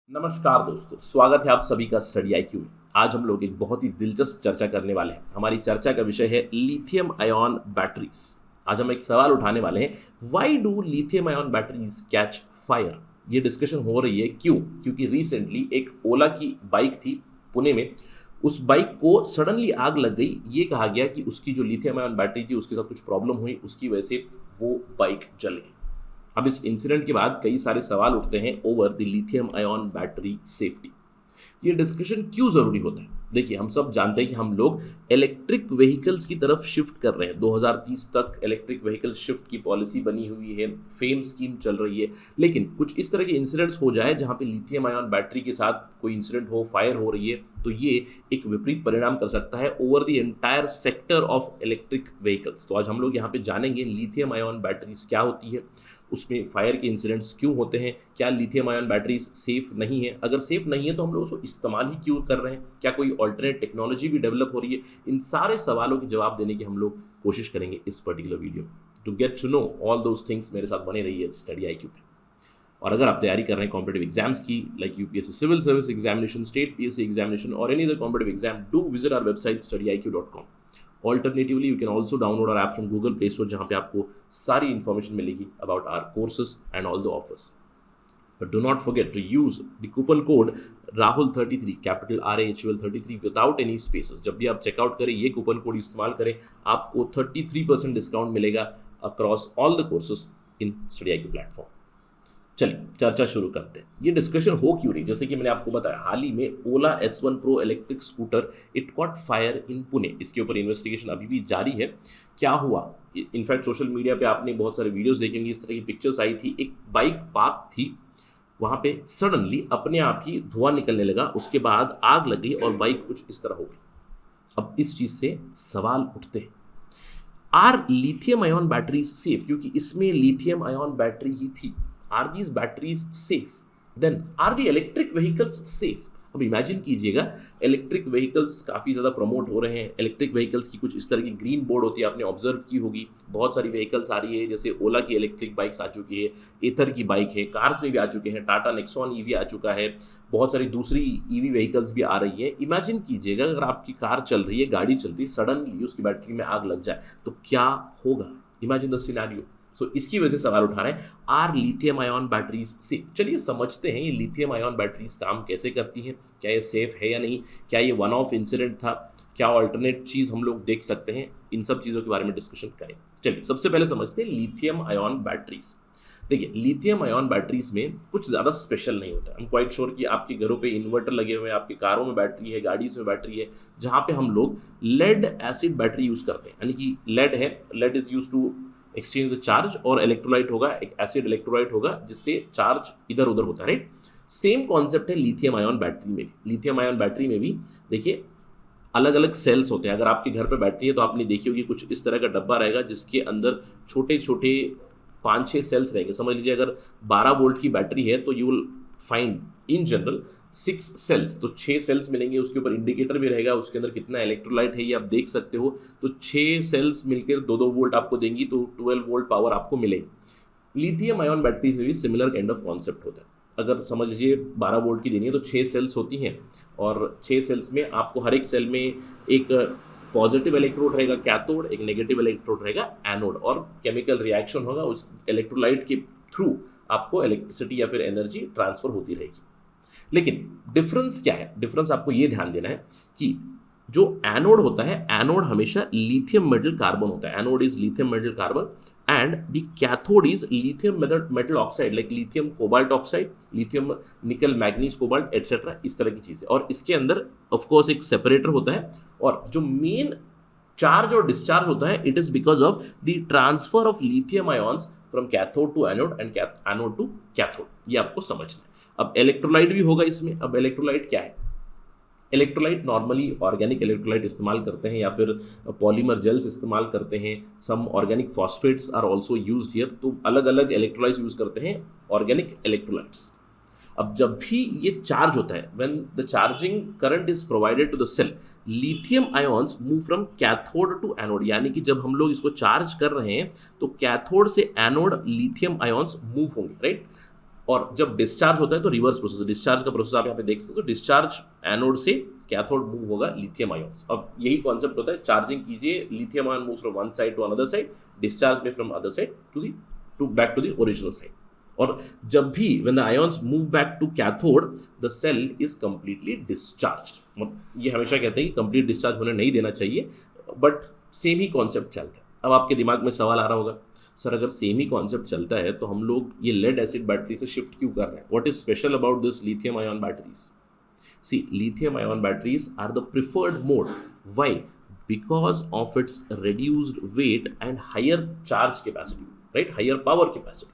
नमस्कार दोस्तों, स्वागत है आप सभी का स्टडी आईक्यू में। आज हम लोग एक बहुत ही दिलचस्प चर्चा करने वाले हैं। हमारी चर्चा का विषय है लिथियम आयन बैटरीज। आज हम एक सवाल उठाने वाले हैं, why do lithium ion batteries catch fire. ये डिस्कशन हो रही है क्यों? क्योंकि रिसेंटली एक ओला की बाइक थी पुणे में, उस बाइक को सडनली आग लग गई। ये कहा गया कि उसकी जो लिथियम आयन बैटरी थी उसके साथ कुछ प्रॉब्लम हुई, उसकी वजह से वो बाइक जल गई। अब इस इंसिडेंट के बाद कई सारे सवाल उठते हैं over the lithium ion battery safety. ये डिस्कशन क्यों ज़रूरी होता है? देखिए, हम सब जानते हैं कि हम लोग इलेक्ट्रिक व्हीकल्स की तरफ शिफ्ट कर रहे हैं। 2030 तक इलेक्ट्रिक व्हीकल शिफ्ट की पॉलिसी बनी हुई है, फेम स्कीम चल रही है। लेकिन कुछ इस तरह के इंसिडेंट्स हो जाए जहाँ पे लिथियम आयन बैटरी के साथ कोई इंसिडेंट हो, फायर हो रही है, तो ये एक विपरीत परिणाम कर सकता है over the entire sector of electric vehicles. तो आज हम लोग यहाँ पे जानेंगे लिथियम आयन बैटरीज क्या होती है, उसमें फायर के इंसिडेंट्स क्यों होते हैं, क्या लिथियम आयन बैटरीज सेफ नहीं है, अगर सेफ नहीं है तो हम लोग उसको इस्तेमाल ही क्यों कर रहे हैं, क्या कोई ऑल्टरनेट टेक्नोलॉजी भी डेवलप हो रही है। इन सारे सवालों के जवाब देने की हम लोग कोशिश करेंगे इस particular video. To get to know all those things मेरे साथ बने रहिए स्टडी आईक्यू पे। और अगर आप तैयारी कर रहे हैं कॉम्पिटेटिव एग्जाम्स की, like UPSC civil service examination, state PSC examination और any other competitive exam, do visit our website studiiq.com। Alternatively, you can also download our app from Google Play Store, जहाँ पे आपको सारी इन्फॉर्मेशन मिलेगी about our courses and all the offers. But do not forget to use the coupon code RAHUL33, capital RAHUL33 without any spaces। जब भी आप checkout करें ये कूपन कोड इस्तेमाल करें, आपको 33% डिस्काउंट मिलेगा across all the courses in study IQ platform. चलिए चर्चा शुरू करते हैं। ये डिस्कशन हो क्यों रही? जैसे कि मैंने आपको बताया, हाल ही में ओला S1 Pro electric scooter it caught fire in Pune. इसके ऊपर इन्वेस्टिगेशन अभी भी जारी है। क्या हुआ? इनफैक्ट सोशल मीडिया पे आपने बहुत सारे वीडियोस देखे होंगे, इस तरह की पिक्चर्स आई थी। एक बाइक पार्क थी, वहाँ पे सडनली अपने आप ही धुआं निकलने लगा, उसके बाद आग लग गई और बाइक कुछ इस तरह हो गई। अब इस चीज़ से सवाल उठते हैं, are lithium ion batteries safe? क्योंकि इसमें लिथियम आयन बैटरी ही थी। Are these batteries safe? Then are the electric vehicles safe? अब इमेजिन कीजिएगा, इलेक्ट्रिक व्हीकल्स काफ़ी ज़्यादा प्रमोट हो रहे हैं। इलेक्ट्रिक व्हीकल्स की कुछ इस तरह की ग्रीन बोर्ड होती है, आपने ऑब्जर्व की होगी। बहुत सारी व्हीकल्स आ रही है, जैसे ओला की इलेक्ट्रिक बाइक्स आ चुकी है, एथर की बाइक है, कार्स में भी आ चुके हैं, टाटा नेक्सॉन ईवी आ चुका है, बहुत सारी दूसरी ईवी व्हीकल्स भी आ रही है। इमेजिन कीजिएगा, अगर आपकी कार चल रही है, गाड़ी चल रही है, सडनली उसकी बैटरी में आग लग जाए तो क्या होगा? Imagine the scenario. सो इसकी वजह से सवाल उठा रहे हैं, are lithium ion batteries safe? चलिए समझते हैं ये लिथियम आयन बैटरीज काम कैसे करती हैं, क्या ये सेफ है या नहीं, क्या ये वन ऑफ इंसिडेंट था, क्या ऑल्टरनेट चीज़ हम लोग देख सकते हैं। इन सब चीज़ों के बारे में डिस्कशन करें। चलिए सबसे पहले समझते हैं लिथियम आयन बैटरीज। देखिए, लिथियम आयन बैटरीज में कुछ ज़्यादा स्पेशल नहीं होता। हम क्वाइट श्योर कि आपके घरों पे इन्वर्टर लगे हुए हैं, आपकी कारों में बैटरी है, गाड़ीज़ में बैटरी है, जहाँ पे हम लोग लेड एसिड बैटरी यूज़ करते हैं। यानी कि लेड है, lead is used to exchange the charge, और इलेक्ट्रोलाइट होगा, एक एसिड इलेक्ट्रोलाइट होगा जिससे चार्ज इधर उधर होता है, राइट। सेम कॉन्सेप्ट है लिथियम आयन बैटरी में भी। लिथियम आयन बैटरी में भी देखिए अलग अलग सेल्स होते हैं। अगर आपके घर पे बैटरी है तो आपने देखी होगी कुछ इस तरह का डब्बा रहेगा जिसके अंदर छोटे छोटे 5-6 सेल्स रहेंगे। समझ लीजिए अगर 12 वोल्ट की बैटरी है तो you will find in general 6 cells, तो 6 सेल्स मिलेंगे। उसके ऊपर इंडिकेटर भी रहेगा, उसके अंदर कितना इलेक्ट्रोलाइट है ये आप देख सकते हो। तो 6 सेल्स मिलकर 2-2 वोल्ट आपको देंगी, तो 12 वोल्ट पावर आपको मिलेगी। लिथियम आयन बैटरी से भी सिमिलर काइंड ऑफ कॉन्सेप्ट होता है। अगर समझ लीजिए 12 वोल्ट की देनी है तो 6 सेल्स होती हैं, और 6 सेल्स में आपको हर एक सेल में एक पॉजिटिव इलेक्ट्रोड रहेगा कैथोड, एक नेगेटिव इलेक्ट्रोड रहेगा एनोड, और केमिकल रिएक्शन होगा, उस इलेक्ट्रोलाइट के थ्रू आपको इलेक्ट्रिसिटी या फिर एनर्जी ट्रांसफर होती रहेगी। लेकिन डिफरेंस क्या है? डिफरेंस आपको ये ध्यान देना है कि जो एनोड होता है, एनोड हमेशा लिथियम मेटल कार्बन होता है। Anode is lithium metal carbon and the cathode is lithium metal oxide, like lithium cobalt oxide, lithium निकल मैग्नीज कोबाल्ट एटसेट्रा, इस तरह की चीज़ें। और इसके अंदर ऑफकोर्स एक सेपरेटर होता है, और जो मेन चार्ज और डिस्चार्ज होता है, it is because of the transfer of lithium ions from cathode to anode and anode to cathode. ये आपको समझना है। अब इलेक्ट्रोलाइट भी होगा इसमें। अब इलेक्ट्रोलाइट क्या है? इलेक्ट्रोलाइट नॉर्मली ऑर्गेनिक इलेक्ट्रोलाइट इस्तेमाल करते हैं या फिर पॉलीमर जेल्स इस्तेमाल करते हैं। Some organic phosphates are also used here. तो अलग अलग इलेक्ट्रोलाइट्स यूज करते हैं, ऑर्गेनिक इलेक्ट्रोलाइट्स। अब जब भी ये चार्ज होता है, when the charging current is provided to the cell, lithium ions move from cathode to anode. यानी कि जब हम लोग इसको चार्ज कर रहे हैं तो कैथोड से एनोड लिथियम आयॉन्स मूव होंगे, राइट। और जब डिस्चार्ज होता है तो रिवर्स प्रोसेस, डिस्चार्ज का प्रोसेस आप यहाँ पे देख सकते हो। तो डिस्चार्ज एनोड से कैथोड मूव होगा लिथियम आयॉन्स। अब यही कॉन्सेप्ट होता है, चार्जिंग कीजिए, lithium ion move from one side to another side, discharge में from other side to back to the original side. और जब भी when the ions move back to cathode the cell is completely discharged. मतलब ये हमेशा कहते हैं कि कंप्लीट डिस्चार्ज होने नहीं देना चाहिए, बट सेम ही कॉन्सेप्ट चलता है। अब आपके दिमाग में सवाल आ रहा होगा, सर अगर सेम ही कॉन्सेप्ट चलता है तो हम लोग ये लेड एसिड बैटरी से शिफ्ट क्यों कर रहे हैं? What is special about this lithium ion batteries? See, lithium ion batteries are the preferred mode. Why? Because of its reduced weight and higher charge capacity, right? Higher power capacity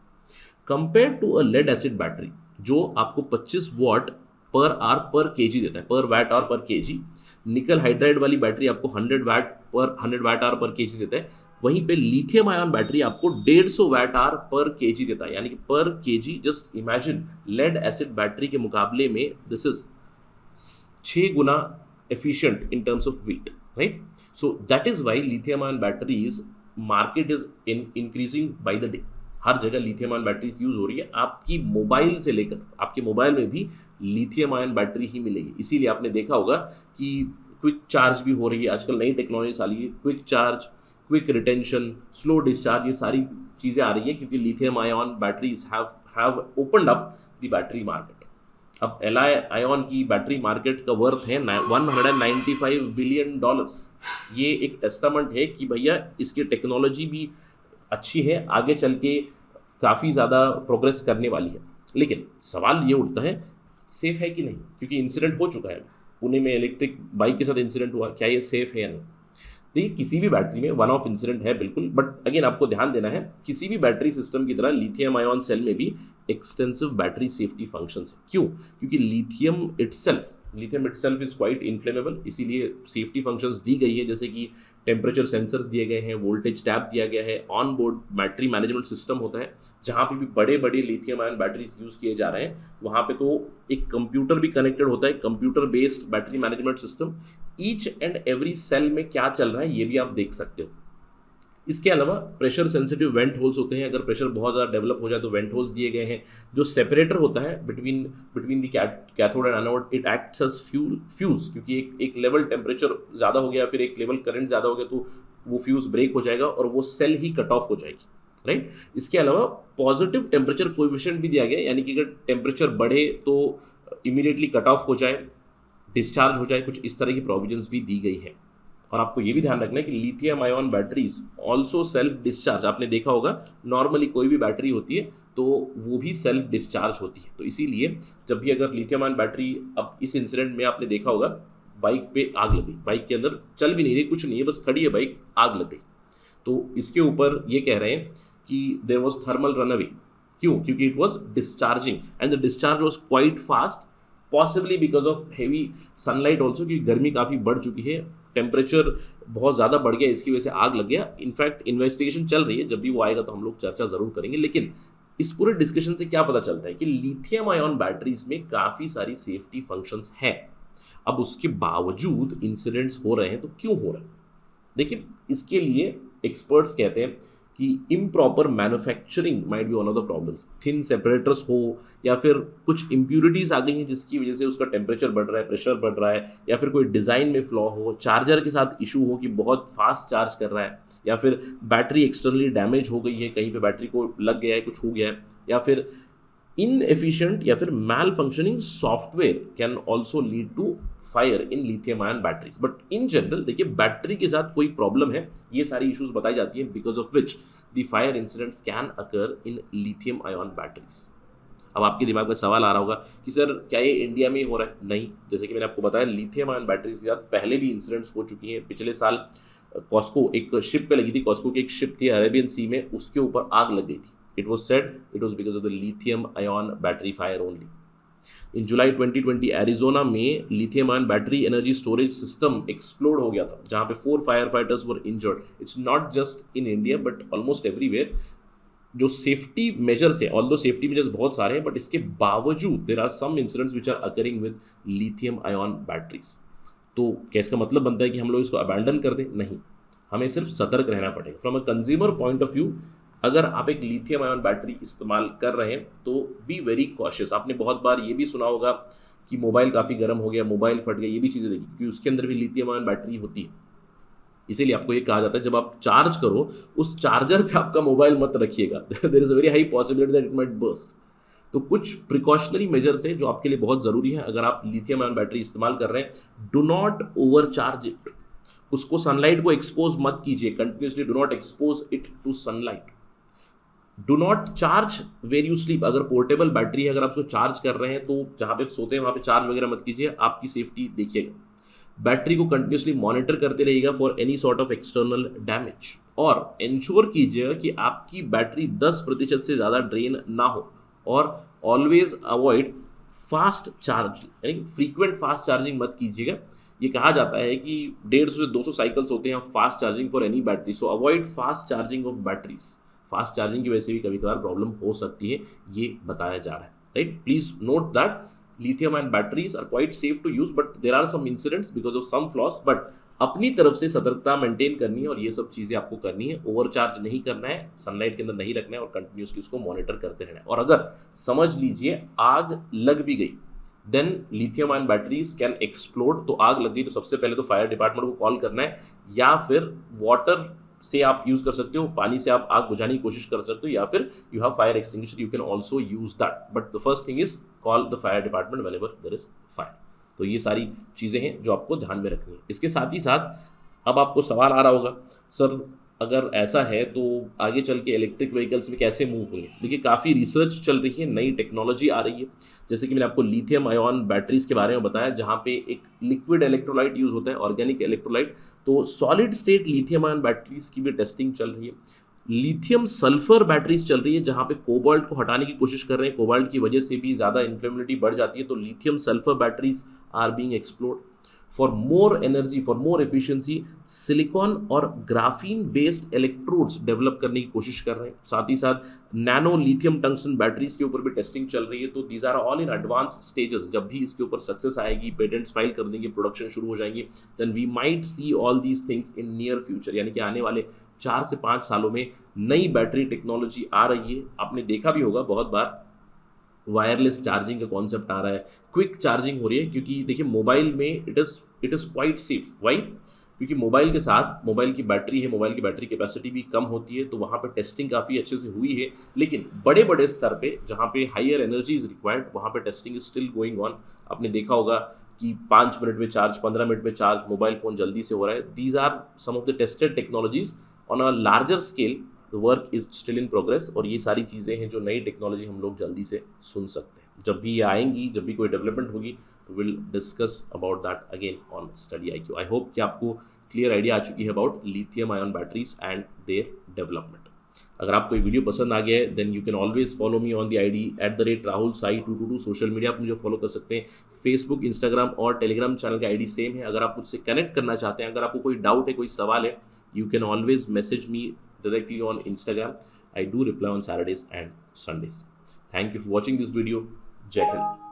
compared to a lead acid battery जो आपको 25 what per hour पर KG देता है, पर VAT our पर KG. निकल hydride वाली battery आपको 100 वैट आवर पर केजी देता है, वहीं पे लिथियम आयन बैटरी आपको 150 वैट आवर पर केजी देता है, यानी कि पर KG. Just imagine, lead acid battery के मुकाबले में दिस इज 6 गुना efficient in terms of weight, right? So that is why lithium ion batteries market is increasing by the day. हर जगह लिथियम आयन बैटरीज यूज हो रही है। आपकी mobile से लेकर आपके मोबाइल में भी लिथियम आयन बैटरी ही मिलेगी। इसीलिए आपने देखा होगा कि क्विक चार्ज भी हो रही है, आजकल नई टेक्नोलॉजी आ रही है, quick charge, quick retention, slow discharge, ये सारी चीज़ें आ रही हैं क्योंकि lithium ion batteries have opened up the battery market. अब एलआई आयन की बैटरी मार्केट का वर्थ है $195 बिलियन। ये एक टेस्टामेंट है कि भैया इसकी टेक्नोलॉजी भी अच्छी है, आगे चल के काफ़ी ज़्यादा प्रोग्रेस करने वाली है। लेकिन सवाल ये उठता है, सेफ़ है कि नहीं? क्योंकि इंसिडेंट हो चुका है, पुणे में इलेक्ट्रिक बाइक के साथ इंसिडेंट हुआ, क्या ये सेफ़ है या नहीं? देखिए, किसी भी बैटरी में वन ऑफ इंसिडेंट है बिल्कुल, बट अगेन आपको ध्यान देना है, किसी भी बैटरी सिस्टम की तरह लिथियम आयन सेल में भी एक्सटेंसिव बैटरी सेफ्टी फंक्शंस है। क्यों? क्योंकि lithium itself is quite inflammable, इसीलिए सेफ्टी फंक्शंस दी गई है, जैसे कि टेम्परेचर सेंसर्स दिए गए हैं, वोल्टेज टैप दिया गया है, on board battery management system होता है। जहाँ पे भी बड़े बड़े लिथियम आयन बैटरीज यूज़ किए जा रहे हैं वहाँ पे तो एक कंप्यूटर भी कनेक्टेड होता है, computer based battery management system. Each and every cell में क्या चल रहा है ये भी आप देख सकते हो। इसके अलावा प्रेशर सेंसिटिव वेंट होल्स होते हैं, अगर प्रेशर बहुत ज़्यादा डेवलप हो जाए तो वेंट होल्स दिए गए हैं। जो सेपरेटर होता है between the cathode and anode, it acts as fuse, क्योंकि एक लेवल टेम्परेचर ज़्यादा हो गया, फिर एक लेवल करंट ज़्यादा हो गया तो वो फ्यूज ब्रेक हो जाएगा और वो सेल ही कट ऑफ हो जाएगी, राइट। इसके अलावा पॉजिटिव टेम्परेचर कोएफिशिएंट भी दिया गया, यानी कि अगर टेम्परेचर बढ़े तो इमीडिएटली कट ऑफ हो जाए, डिस्चार्ज हो जाए, कुछ इस तरह की प्रोविजंस भी दी गई है। और आपको ये भी ध्यान रखना है कि lithium ion batteries also self discharge. आपने देखा होगा नॉर्मली कोई भी बैटरी होती है तो वो भी सेल्फ डिस्चार्ज होती है, तो इसीलिए जब भी अगर लिथियम आयन बैटरी, अब इस इंसिडेंट में आपने देखा होगा बाइक पे आग लगी, बाइक के अंदर चल भी नहीं रही, कुछ नहीं है, बस खड़ी है बाइक, आग लग गई। तो इसके ऊपर ये कह रहे हैं कि देयर वाज थर्मल रनअवे। क्यों? क्योंकि it was discharging and the discharge was quite fast, possibly because of heavy sunlight also, क्योंकि गर्मी काफ़ी बढ़ चुकी है, टेम्परेचर बहुत ज़्यादा बढ़ गया, इसकी वजह से आग लग गया। इनफैक्ट इन्वेस्टिगेशन चल रही है, जब भी वो आएगा तो हम लोग चर्चा ज़रूर करेंगे। लेकिन इस पूरे डिस्कशन से क्या पता चलता है कि लिथियम आयन बैटरीज में काफ़ी सारी सेफ्टी फंक्शंस हैं। अब उसके बावजूद इंसिडेंट्स हो रहे हैं, तो क्यों हो रहे हैं? देखिए, इसके लिए एक्सपर्ट्स कहते हैं कि improper manufacturing might be one of the problems. Thin separators हो या फिर कुछ इम्प्यूरिटीज़ आ गई हैं जिसकी वजह से उसका टेम्परेचर बढ़ रहा है, प्रेशर बढ़ रहा है, या फिर कोई डिज़ाइन में फ्लॉ हो, चार्जर के साथ इशू हो कि बहुत फास्ट चार्ज कर रहा है, या फिर बैटरी एक्सटर्नली डैमेज हो गई है, कहीं पे बैटरी को लग गया है, कुछ हो गया है, या फिर इनएफिशिएंट या फिर malfunctioning software can also lead to fire in lithium ion batteries. But in general देखिए, बैटरी के साथ कोई प्रॉब्लम है, ये सारी इश्यूज बताई जाती हैं, because of which the fire incidents can occur in lithium ion batteries. अब आपके दिमाग में सवाल आ रहा होगा कि सर क्या ये इंडिया में ही हो रहा है? नहीं, जैसे कि मैंने आपको बताया, लिथियम आयन बैटरीज के साथ पहले भी इंसिडेंट्स हो चुकी हैं। पिछले साल कॉस्को एक शिप पे लगी थी, कॉस्को की एक शिप थी अरेबियन सी में, उसके ऊपर आग लग गई थी। It was said it was because of the lithium ion battery fire only. In July 2020 Arizona में lithium ion battery energy storage system explode हो गया था, जहाँ पे 4 fire fighters were injured. It's not just in India but almost everywhere. जो safety measures है, although safety measures बहुत सारे हैं, बट इसके बावजूद there are some incidents which are occurring with lithium ion batteries. तो क्या इसका मतलब बनता है कि हम लोग इसको अबैंडन कर दें? नहीं, हमें सिर्फ सतर्क रहना पड़ेगा। From a consumer point of view, अगर आप एक लिथियम आयन बैटरी इस्तेमाल कर रहे हैं तो बी वेरी कॉशियस। आपने बहुत बार ये भी सुना होगा कि मोबाइल काफ़ी गर्म हो गया, मोबाइल फट गया, ये भी चीज़ें देखी क्योंकि उसके अंदर भी लिथियम आयन बैटरी होती है। इसीलिए आपको ये कहा जाता है जब आप चार्ज करो उस चार्जर पे आपका मोबाइल मत रखिएगा, there is a very high possibility that it might burst. तो कुछ प्रिकॉशनरी मेजर्स है जो आपके लिए बहुत ज़रूरी है अगर आप लिथियम आयन बैटरी इस्तेमाल कर रहे हैं। Do not over charge it, उसको सनलाइट को एक्सपोज मत कीजिए continuously, do not expose it to sunlight. Do not charge where you sleep, अगर पोर्टेबल बैटरी है अगर आप उसको चार्ज कर रहे हैं तो जहाँ पे सोते हैं वहाँ पे चार्ज वगैरह मत कीजिए, आपकी सेफ्टी देखिएगा। बैटरी को कंटिन्यूसली मॉनिटर करते रहिएगा for any sort of external damage, और इंश्योर कीजिएगा कि आपकी बैटरी 10% से ज़्यादा ड्रेन ना हो, और ऑलवेज अवॉइड फास्ट चार्ज, यानी फ्रीक्वेंट फास्ट चार्जिंग मत कीजिएगा। ये कहा जाता है कि 150 से 200 साइकिल्स होते हैं fast charging for any battery, so avoid fast charging of batteries. Fast charging की वजह से भी कभी कभार प्रॉब्लम हो सकती है, ये बताया जा रहा है, right. Please note that lithium ion batteries are quite safe to use but there are some incidents because of some flaws, but अपनी तरफ से सतर्कता मेंटेन करनी है और ये सब चीज़ें आपको करनी है। ओवरचार्ज नहीं करना है, सनलाइट के अंदर नहीं रखना है और कंटिन्यूसली उसको मॉनिटर करते रहना है। और अगर समझ लीजिए आग लग भी गई then lithium ion batteries can explode. तो आग लग गई तो सबसे पहले तो फायर डिपार्टमेंट को कॉल करना है, या फिर वाटर से आप यूज़ कर सकते हो, पानी से आप आग बुझाने की कोशिश कर सकते हो, या फिर you have fire extinguisher, you can also use that, but the first thing is call the fire department whenever there is fire. तो ये सारी चीज़ें हैं जो आपको ध्यान में रखनी है। इसके साथ ही साथ अब आपको सवाल आ रहा होगा, सर अगर ऐसा है तो आगे चल के इलेक्ट्रिक व्हीकल्स में कैसे मूव होंगे। देखिए काफ़ी रिसर्च चल रही है, नई टेक्नोलॉजी आ रही है, जैसे कि मैंने आपको लिथियम आयन बैटरीज के बारे में बताया जहाँ पे एक लिक्विड इलेक्ट्रोलाइट यूज़ होता है, ऑर्गेनिक इलेक्ट्रोलाइट। तो solid state lithium ion batteries की भी टेस्टिंग चल रही है। लिथियम सल्फर बैटरीज चल रही है जहाँ पे कोबाल्ट को हटाने की कोशिश कर रहे हैं, कोबाल्ट की वजह से भी ज़्यादा इन्फ्लेमेबिलिटी बढ़ जाती है, तो lithium sulphur batteries are being explored. For more energy, for more efficiency silicon और ग्राफीन बेस्ड इलेक्ट्रोड्स डेवलप करने की कोशिश कर रहे हैं। साथ ही साथ नैनो लिथियम टंगस्टन बैटरीज के ऊपर भी टेस्टिंग चल रही है। तो these are all in advance stages. जब भी इसके ऊपर सक्सेस आएगी, पेटेंट्स फाइल कर देंगे, प्रोडक्शन शुरू हो जाएंगे, then we might see all these things in near future, यानी कि आने वाले 4 से 5 सालों में नई बैटरी टेक्नोलॉजी आ रही है। आपने देखा भी होगा बहुत बार वायरलेस चार्जिंग का कॉन्सेप्ट आ रहा है, क्विक चार्जिंग हो रही है, क्योंकि देखिए मोबाइल में it is quite safe. Why? क्योंकि मोबाइल के साथ मोबाइल की बैटरी है, मोबाइल की बैटरी कैपेसिटी भी कम होती है, तो वहाँ पे टेस्टिंग काफ़ी अच्छे से हुई है। लेकिन बड़े बड़े स्तर पे जहाँ पे हायर एनर्जी इज़ रिक्वायर्ड वहाँ पे testing is still going on. आपने देखा होगा कि 5 मिनट में चार्ज, 15 मिनट में चार्ज, मोबाइल फ़ोन जल्दी से हो रहा है। These are some of the tested technologies on a larger scale. The work is still in progress, और ये सारी चीज़ें हैं जो नई टेक्नोलॉजी हम लोग जल्दी से सुन सकते हैं। जब भी ये आएंगी, जब भी कोई डेवलपमेंट होगी, तो will discuss about that again on study IQ। I hope कि आपको क्लियर आइडिया आ चुकी है about lithium ion batteries and their development. अगर आपको ये वीडियो पसंद आ गया है then you can always follow me on the ID @RahulSai222। Social media पर मुझे फॉलो कर सकते हैं, फेसबुक, इंस्टाग्राम और टेलीग्राम चैनल का ID सेम है। अगर आप मुझसे कनेक्ट करना चाहते हैं, अगर आपको कोई डाउट है, कोई सवाल है, you can always message me directly on Instagram. I do reply on Saturdays and Sundays. Thank you for watching this video. Jai Hind.